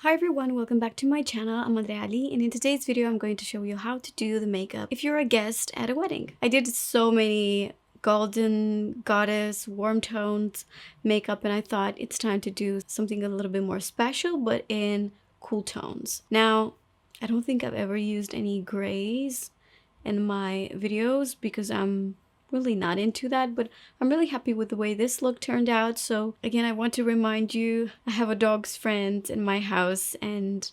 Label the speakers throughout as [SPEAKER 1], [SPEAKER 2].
[SPEAKER 1] Hi everyone, welcome back to my channel. I'm Andreea, and in today's video I'm going to show you how to do the makeup if you're a guest at a wedding. I did so many golden goddess warm tones makeup and I thought it's time to do something a little bit more special but in cool tones. Now, I don't think I've ever used any grays in my videos because I'm really not into that, but I'm really happy with the way this look turned out. So again, I want to remind you, I have a dog's friend in my house and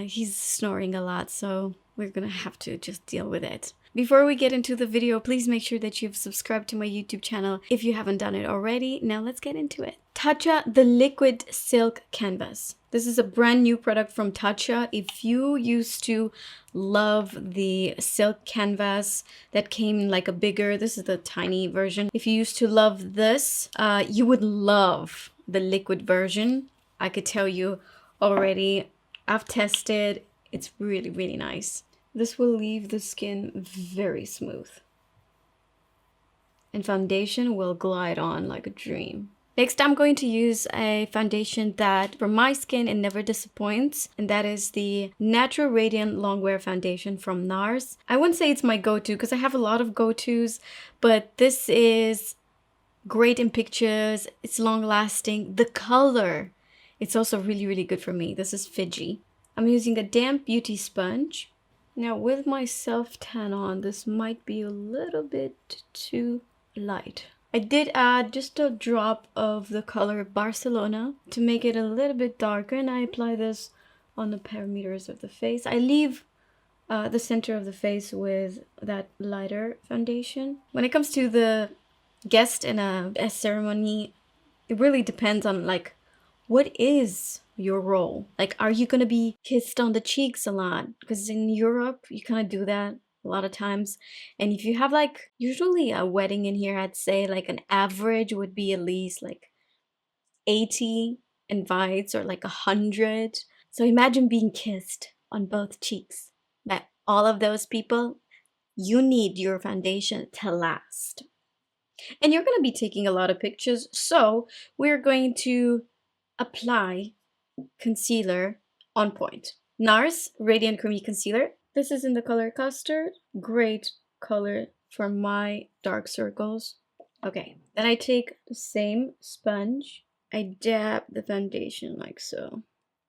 [SPEAKER 1] he's snoring a lot, so we're gonna have to just deal with it. Before we get into the video, please make sure that you've subscribed to my YouTube channel if you haven't done it already. Now let's get into it. Tatcha the Liquid Silk Canvas. This is a brand new product from Tatcha. If you used to love the silk canvas that came in like a bigger, this is the tiny version. If you used to love this, you would love the liquid version. I could tell you already. I've tested, it's really, really nice. This will leave the skin very smooth. And foundation will glide on like a dream. Next, I'm going to use a foundation that for my skin, it never disappoints. And that is the Natural Radiant Longwear Foundation from NARS. I wouldn't say it's my go-to because I have a lot of go-tos, but this is great in pictures. It's long lasting. The color, it's also really, really good for me. This is Fiji. I'm using a damp beauty sponge. Now with my self-tan on, this might be a little bit too light. I did add just a drop of the color Barcelona to make it a little bit darker, and I apply this on the perimeters of the face. I leave the center of the face with that lighter foundation. When it comes to the guest in a ceremony, it really depends on like, what is your role? Like, are you gonna be kissed on the cheeks a lot? Because in Europe, you kind of do that a lot of times. And if you have like, usually a wedding in here, I'd say like an average would be at least like 80 invites or like 100. So imagine being kissed on both cheeks by all of those people. You need your foundation to last. And you're going to be taking a lot of pictures, so we're going to apply concealer on point. NARS Radiant Creamy Concealer. This is in the color Custard. Great color for my dark circles. Okay, then I take the same sponge. I dab the foundation like so.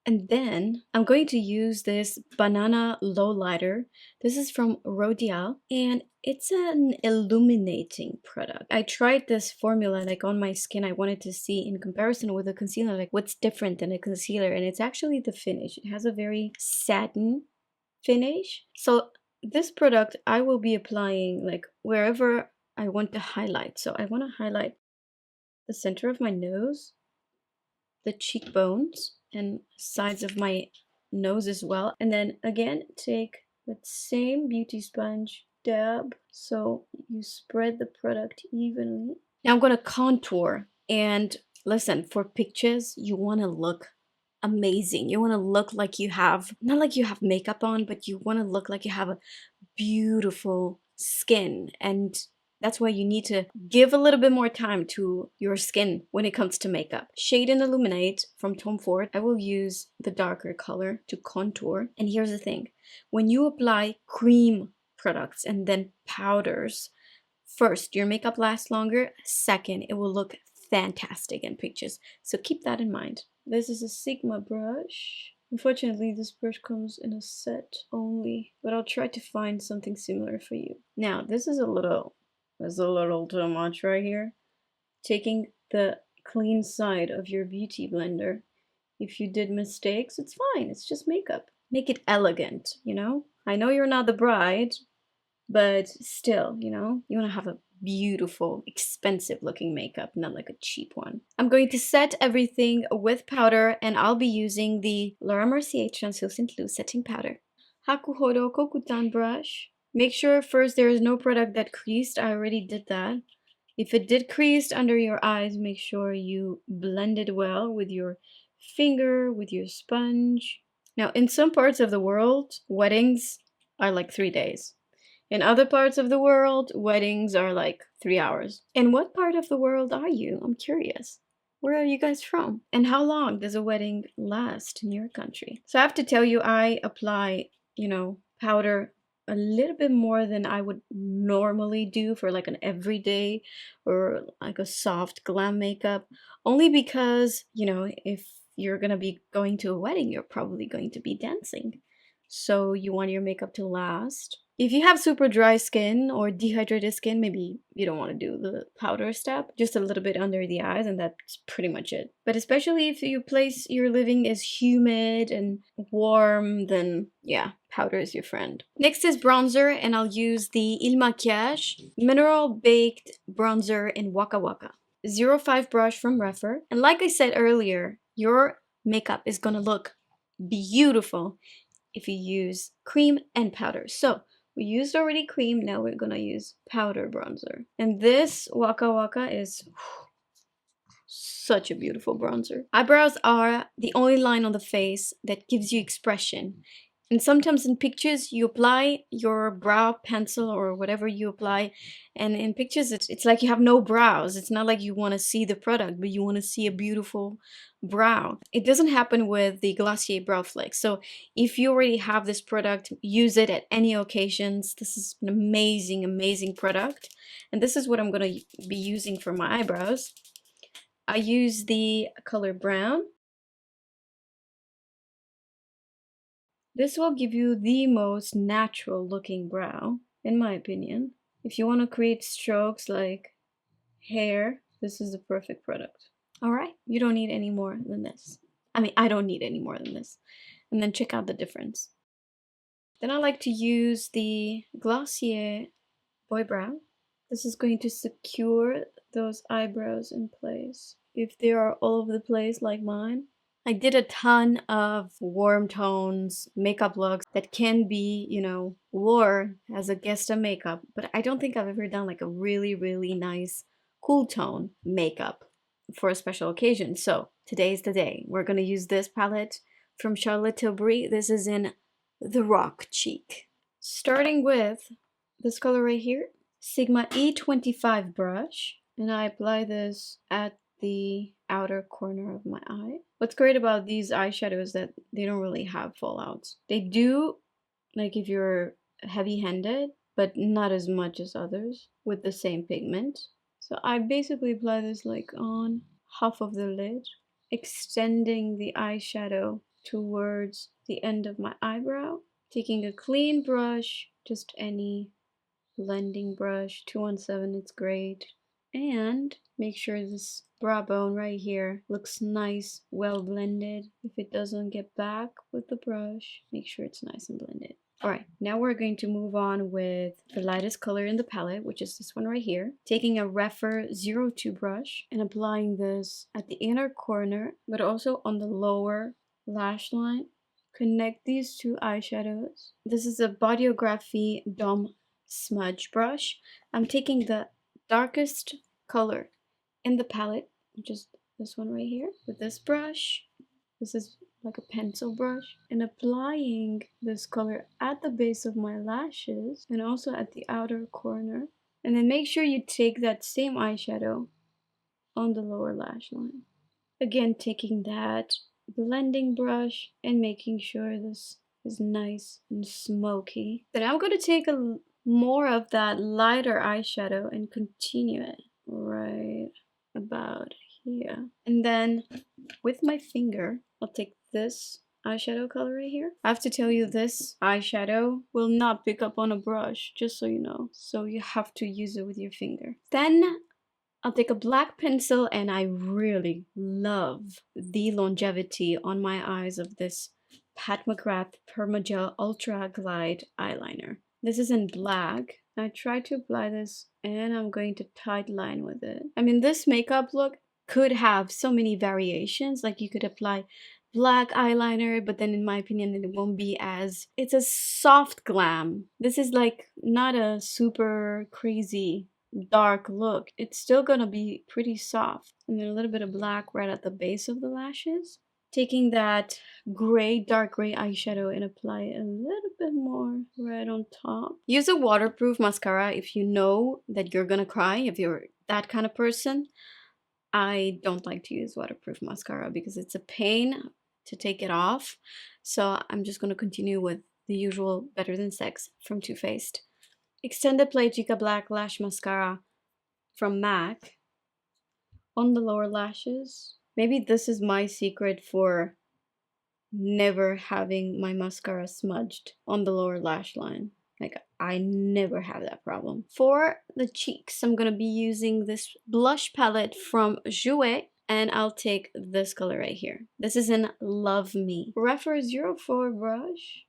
[SPEAKER 1] And then I'm going to use this Banana Lowlighter. This is from Rodial and it's an illuminating product. I tried this formula like on my skin. I wanted to see in comparison with a concealer, like what's different than a concealer, and it's actually the finish. It has a very satin finish. So this product I will be applying like wherever I want to highlight. So I want to highlight the center of my nose, the cheekbones, and sides of my nose as well. And then again, take that same beauty sponge, dab, so you spread the product evenly. Now I'm gonna contour, and listen, for pictures, you wanna look amazing. You wanna look like you have, not like you have makeup on, but you wanna look like you have a beautiful skin. And that's why you need to give a little bit more time to your skin when it comes to makeup. Shade and Illuminate from Tom Ford. I will use the darker color to contour. And here's the thing. When you apply cream products and then powders, first, your makeup lasts longer. Second, it will look fantastic in pictures. So keep that in mind. This is a Sigma brush. Unfortunately, this brush comes in a set only, but I'll try to find something similar for you. Now, this is a little too much right here. Taking the clean side of your beauty blender. If you did mistakes, it's fine. It's just makeup. Make it elegant, you know? I know you're not the bride, but still, you know? You want to have a beautiful, expensive looking makeup, not like a cheap one. I'm going to set everything with powder, and I'll be using the Laura Mercier Translucent Loose Setting Powder. Hakuhodo Kokutan brush. Make sure first there is no product that creased. I already did that. If it did crease under your eyes, make sure you blend it well with your finger, with your sponge. Now, in some parts of the world, weddings are like 3 days. In other parts of the world, weddings are like 3 hours. In what part of the world are you? I'm curious. Where are you guys from? And how long does a wedding last in your country? So I have to tell you, I apply, powder a little bit more than I would normally do for like an everyday or like a soft glam makeup, only because, if you're gonna be going to a wedding, you're probably going to be dancing. So you want your makeup to last. If you have super dry skin or dehydrated skin, maybe you don't want to do the powder step, just a little bit under the eyes, and that's pretty much it. But especially if your place you're living is humid and warm, then yeah, powder is your friend. Next is bronzer, and I'll use the Il Maquillage Mineral Baked Bronzer in Waka Waka. 05 brush from Refer. And like I said earlier, your makeup is gonna look beautiful if you use cream and powder. So we used already cream, now we're gonna use powder bronzer. And this Waka Waka is such a beautiful bronzer. Eyebrows are the only line on the face that gives you expression. And sometimes in pictures, you apply your brow pencil or whatever you apply, and in pictures, it's like you have no brows. It's not like you want to see the product, but you want to see a beautiful brow. It doesn't happen with the Glossier Brow Flex. So if you already have this product, use it at any occasions. This is an amazing, amazing product. And this is what I'm going to be using for my eyebrows. I use the color brown. This will give you the most natural looking brow, in my opinion. If you want to create strokes like hair, this is the perfect product. All right, you don't need any more than this. I mean, I don't need any more than this. And then check out the difference. Then I like to use the Glossier Boy Brow. This is going to secure those eyebrows in place. If they are all over the place like mine, I did a ton of warm tones, makeup looks that can be, wore as a guest of makeup, but I don't think I've ever done like a really, really nice cool tone makeup for a special occasion. So today's the day. We're gonna use this palette from Charlotte Tilbury. This is in the Rock Cheek. Starting with this color right here, Sigma E25 brush, and I apply this at the outer corner of my eye. What's great about these eyeshadows is that they don't really have fallouts. They do, like if you're heavy-handed, but not as much as others with the same pigment. So I basically apply this like on half of the lid, extending the eyeshadow towards the end of my eyebrow, taking a clean brush, just any blending brush, 217, it's great. And make sure this brow bone right here looks nice, well blended. If it doesn't get back with the brush, make sure it's nice and blended. All right, now we're going to move on with the lightest color in the palette, which is this one right here. Taking a Refer 02 brush and applying this at the inner corner, but also on the lower lash line. Connect these two eyeshadows. This is a Bodyography Dome smudge brush. I'm taking the darkest color in the palette, which is this one right here, with this brush. This is like a pencil brush, and applying this color at the base of my lashes and also at the outer corner. And then make sure you take that same eyeshadow on the lower lash line. Again, taking that blending brush and making sure this is nice and smoky. Then I'm going to take more of that lighter eyeshadow and continue it right about here. And then with my finger, I'll take this eyeshadow color right here. I have to tell you, this eyeshadow will not pick up on a brush, just so you know. So you have to use it with your finger. Then I'll take a black pencil, and I really love the longevity on my eyes of this Pat McGrath Permagel Ultra Glide eyeliner. This is in black. I try to apply this, and I'm going to tight line with it. I mean, this makeup look could have so many variations. Like you could apply black eyeliner, but then in my opinion it won't be as, it's a soft glam. This is like not a super crazy dark look. It's still gonna be pretty soft. And then a little bit of black right at the base of the lashes. Taking that gray, dark gray eyeshadow and apply a little bit more right on top. Use a waterproof mascara if you know that you're gonna cry, if you're that kind of person. I don't like to use waterproof mascara because it's a pain to take it off. So I'm just going to continue with the usual Better Than Sex from Too Faced. Extended Play Chica Black Lash Mascara from MAC on the lower lashes. Maybe this is my secret for never having my mascara smudged on the lower lash line. Like, I never have that problem. For the cheeks, I'm gonna be using this blush palette from Jouer, and I'll take this color right here. This is in Love Me. Refer 04 brush.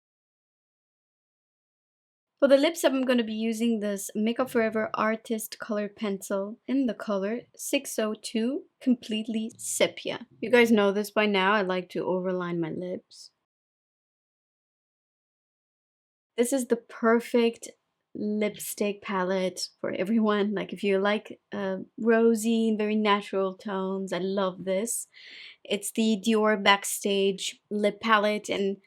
[SPEAKER 1] For the lips, I'm going to be using this Makeup Forever Artist Color Pencil in the color 602, Completely Sepia. You guys know this by now, I like to overline my lips. This is the perfect lipstick palette for everyone. Like if you like rosy, very natural tones, I love this. It's the Dior Backstage lip palette, and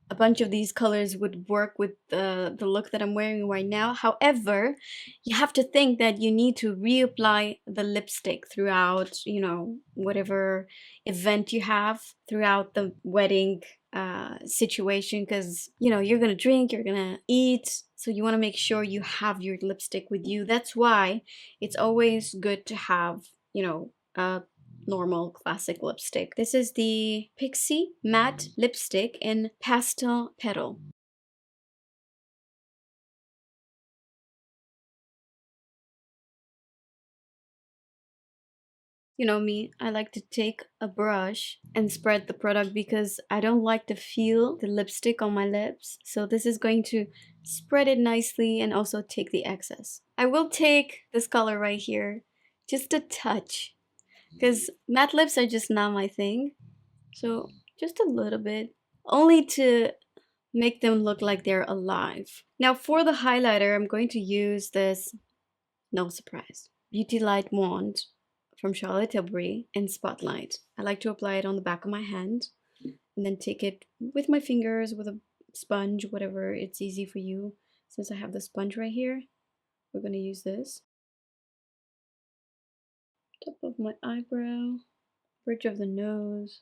[SPEAKER 1] a bunch of these colors would work with the look that I'm wearing right now. However, you have to think that you need to reapply the lipstick throughout, you know, whatever event you have throughout the wedding situation, because, you know, you're gonna drink, you're gonna eat, so you want to make sure you have your lipstick with you. That's why it's always good to have, you know, a normal classic lipstick. This is the Pixie Matte Lipstick in Pastel Petal. You know me, I like to take a brush and spread the product because I don't like to feel the lipstick on my lips. So this is going to spread it nicely and also take the excess. I will take this color right here, just a touch, because matte lips are just not my thing. So just a little bit, only to make them look like they're alive. Now for the highlighter, I'm going to use this, no surprise, Beauty Light Wand from Charlotte Tilbury in Spotlight. I like to apply it on the back of my hand and then take it with my fingers, with a sponge, whatever it's easy for you. Since I have the sponge right here, we're going to use this. Top of my eyebrow, bridge of the nose,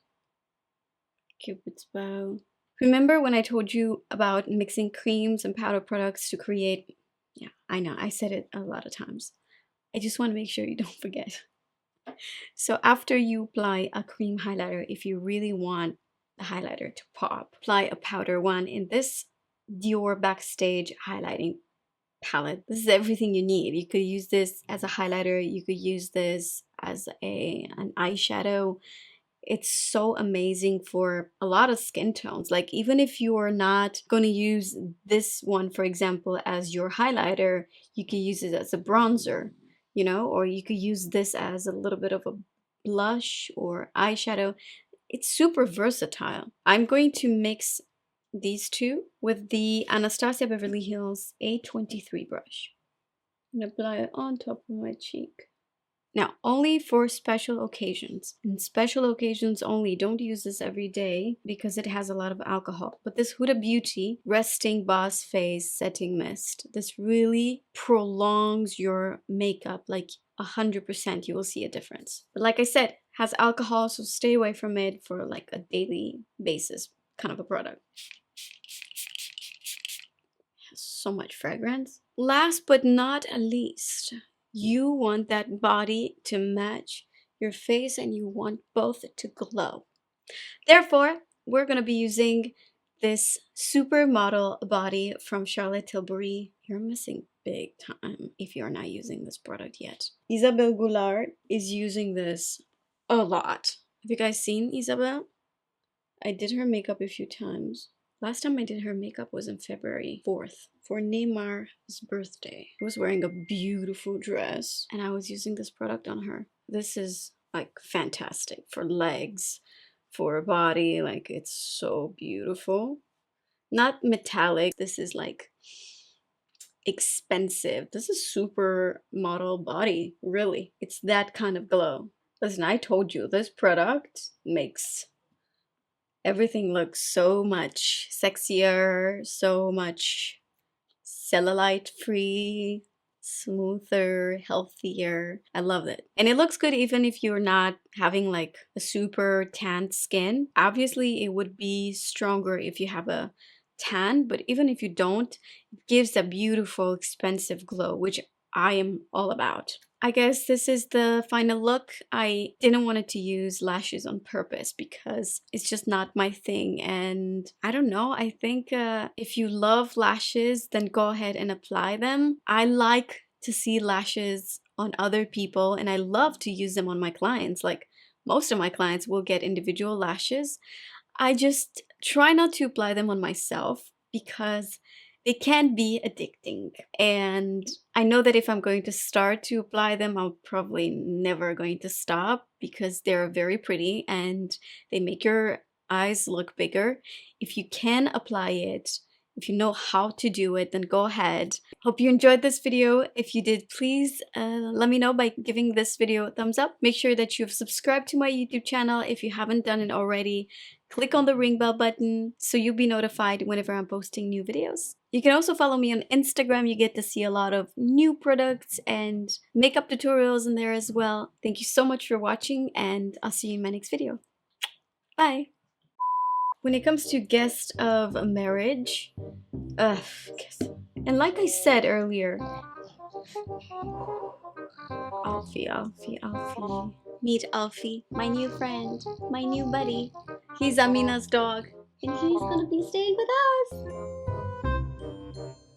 [SPEAKER 1] Cupid's bow. Remember when I told you about mixing creams and powder products to create... Yeah, I know, I said it a lot of times. I just want to make sure you don't forget. So after you apply a cream highlighter, if you really want the highlighter to pop, apply a powder one in this Dior Backstage highlighting palette. This is everything you need. You could use this as a highlighter. You could use this as an eyeshadow. It's so amazing for a lot of skin tones. Like even if you are not going to use this one, for example, as your highlighter, you could use it as a bronzer, you know, or you could use this as a little bit of a blush or eyeshadow. It's super versatile. I'm going to mix these two with the Anastasia Beverly Hills A23 brush and apply it on top of my cheek. Now, only for special occasions. And special occasions only. Don't use this every day because it has a lot of alcohol. But this Huda Beauty Resting Boss Face Setting Mist, this really prolongs your makeup like 100%. You will see a difference. But like I said, has alcohol, so stay away from it for like a daily basis kind of a product. So much fragrance. Last but not least, you want that body to match your face and you want both to glow. Therefore, we're going to be using this supermodel body from Charlotte Tilbury. You're missing big time if you're not using this product yet. Isabelle Goulart is using this a lot. Have you guys seen Isabelle? I did her makeup a few times. Last time I did her makeup was on February 4th for Neymar's birthday. I was wearing a beautiful dress and I was using this product on her. This is like fantastic for legs, for a body. Like it's so beautiful. Not metallic. This is like expensive. This is super model body, really. It's that kind of glow. Listen, I told you this product makes everything looks so much sexier, so much cellulite free. smoother, healthier. I love it. And it looks good even if you're not having like a super tanned skin. Obviously, it would be stronger if you have a tan, but even if you don't, it gives a beautiful, expensive glow, which I am all about. I guess this is the final look. I didn't want to use lashes on purpose because it's just not my thing. And I don't know, I think if you love lashes, then go ahead and apply them. I like to see lashes on other people and I love to use them on my clients. Like most of my clients will get individual lashes. I just try not to apply them on myself because they can be addicting. And I know that if I'm going to start to apply them, I'm probably never going to stop because they're very pretty and they make your eyes look bigger. If you can apply it, if you know how to do it, then go ahead. Hope you enjoyed this video. If you did, please let me know by giving this video a thumbs up. Make sure that you've subscribed to my YouTube channel if you haven't done it already. Click on the ring bell button so you'll be notified whenever I'm posting new videos. You can also follow me on Instagram. You get to see a lot of new products and makeup tutorials in there as well. Thank you so much for watching and I'll see you in my next video. Bye! When it comes to guest of marriage, guest. And like I said earlier, Alfie. Meet Alfie, my new friend, my new buddy. He's Amina's dog, and he's gonna be staying with us.